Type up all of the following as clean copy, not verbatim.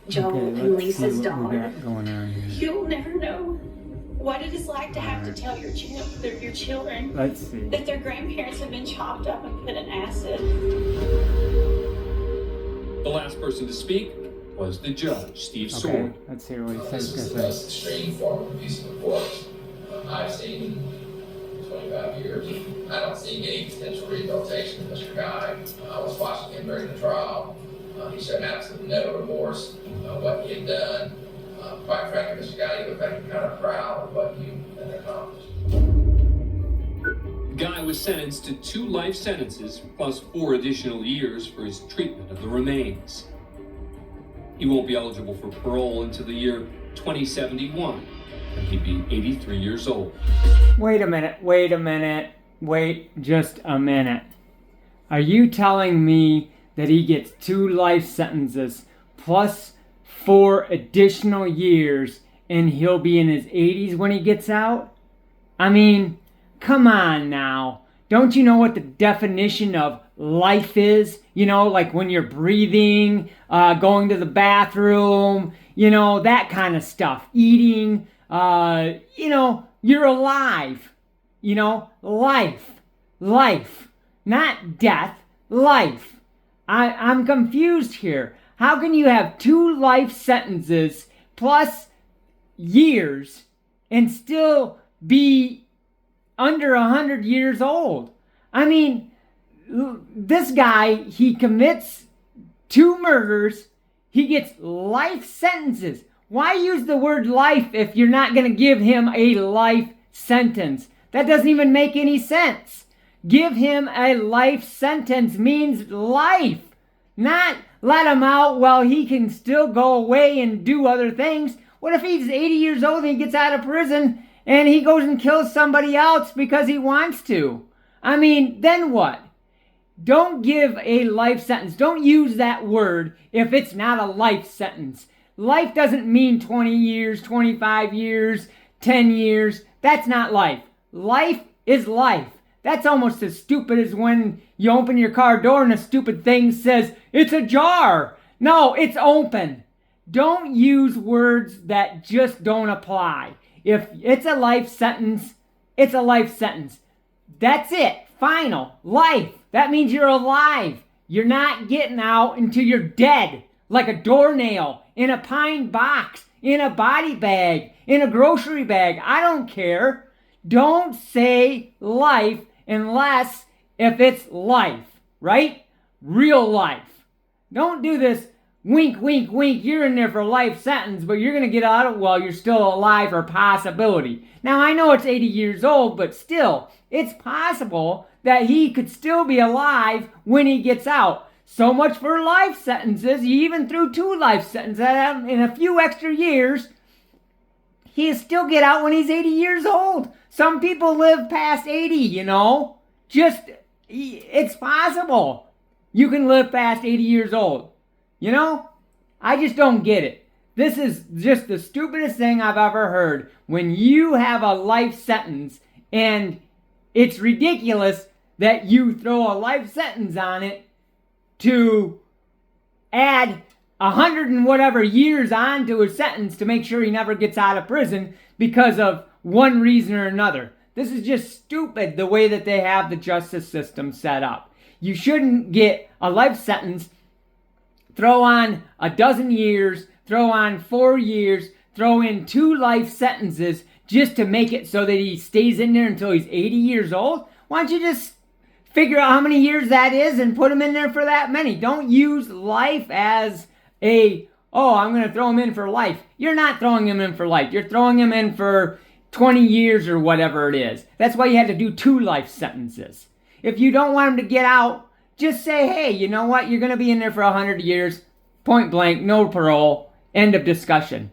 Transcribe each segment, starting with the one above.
Joel and Lisa's see what we daughter. got going on here. You'll never know what it is like to have to tell your children Let's see. that their grandparents have been chopped up and put in acid. The last person to speak was the judge, Steve Okay, Sword. let's hear what he This says. is the most extreme form of abuse of the courts I've seen in 25 years. I don't see any potential rehabilitation of Mr. Guy. I was watching him during the trial. He showed absolutely no remorse of what he had done. Quite frankly, Mr. Guy, you look like you're kind of proud of what you had accomplished. Guy was sentenced to 2 life sentences plus 4 additional years for his treatment of the remains. He won't be eligible for parole until the year 2071, and he'd be 83 years old. Wait a minute, wait just a minute. Are you telling me that he gets 2 life sentences plus 4 additional years and he'll be in his 80s when he gets out? I mean, come on now. Don't you know what the definition of life is? You know, like when you're breathing, going to the bathroom, you know, that kind of stuff. Eating, you know, you're alive. You know, life. Not death, life. I'm confused here. How can you have 2 life sentences plus years and still be under 100 years old? I mean, this guy, he commits 2 murders, he gets life sentences. Why use the word life if you're not going to give him a life sentence? That doesn't even make any sense. Give him a life sentence means life, not let him out while he can still go away and do other things. What if he's 80 years old and he gets out of prison and he goes and kills somebody else because he wants to? I mean, then what? Don't give a life sentence. Don't use that word if it's not a life sentence. Life doesn't mean 20 years, 25 years, 10 years. That's not life. Life is life. That's almost as stupid as when you open your car door and a stupid thing says, it's ajar. No, it's open. Don't use words that just don't apply. If it's a life sentence, it's a life sentence. That's it. Final. Life. That means you're alive. You're not getting out until you're dead. Like a doornail, in a pine box, in a body bag, in a grocery bag. I don't care. Don't say life unless if it's life, right? Real life. Don't do this wink, wink, wink. You're in there for a life sentence, but you're going to get out of while you're still alive or possibility. Now, I know it's 80 years old, but still, it's possible that he could still be alive when he gets out. So much for life sentences. He even threw 2 life sentences at him in a few extra years. He'll still get out when he's 80 years old. Some people live past 80, you know. It's possible. You can live past 80 years old. You know? I just don't get it. This is just the stupidest thing I've ever heard. When you have a life sentence and it's ridiculous that you throw a life sentence on it to add 100 and whatever years onto his sentence to make sure he never gets out of prison because of one reason or another. This is just stupid the way that they have the justice system set up. You shouldn't get a life sentence, throw on a dozen years, throw on 4 years, throw in 2 life sentences just to make it so that he stays in there until he's 80 years old. Why don't you just figure out how many years that is and put him in there for that many? Don't use life as I'm going to throw him in for life. You're not throwing him in for life. You're throwing him in for 20 years or whatever it is. That's why you had to do 2 life sentences. If you don't want him to get out, just say, hey, you know what? You're going to be in there for 100 years. Point blank, no parole. End of discussion.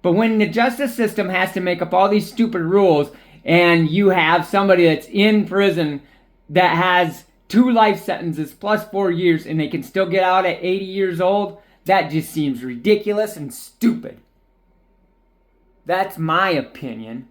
But when the justice system has to make up all these stupid rules and you have somebody that's in prison that has 2 life sentences plus 4 years and they can still get out at 80 years old, that just seems ridiculous and stupid. That's my opinion.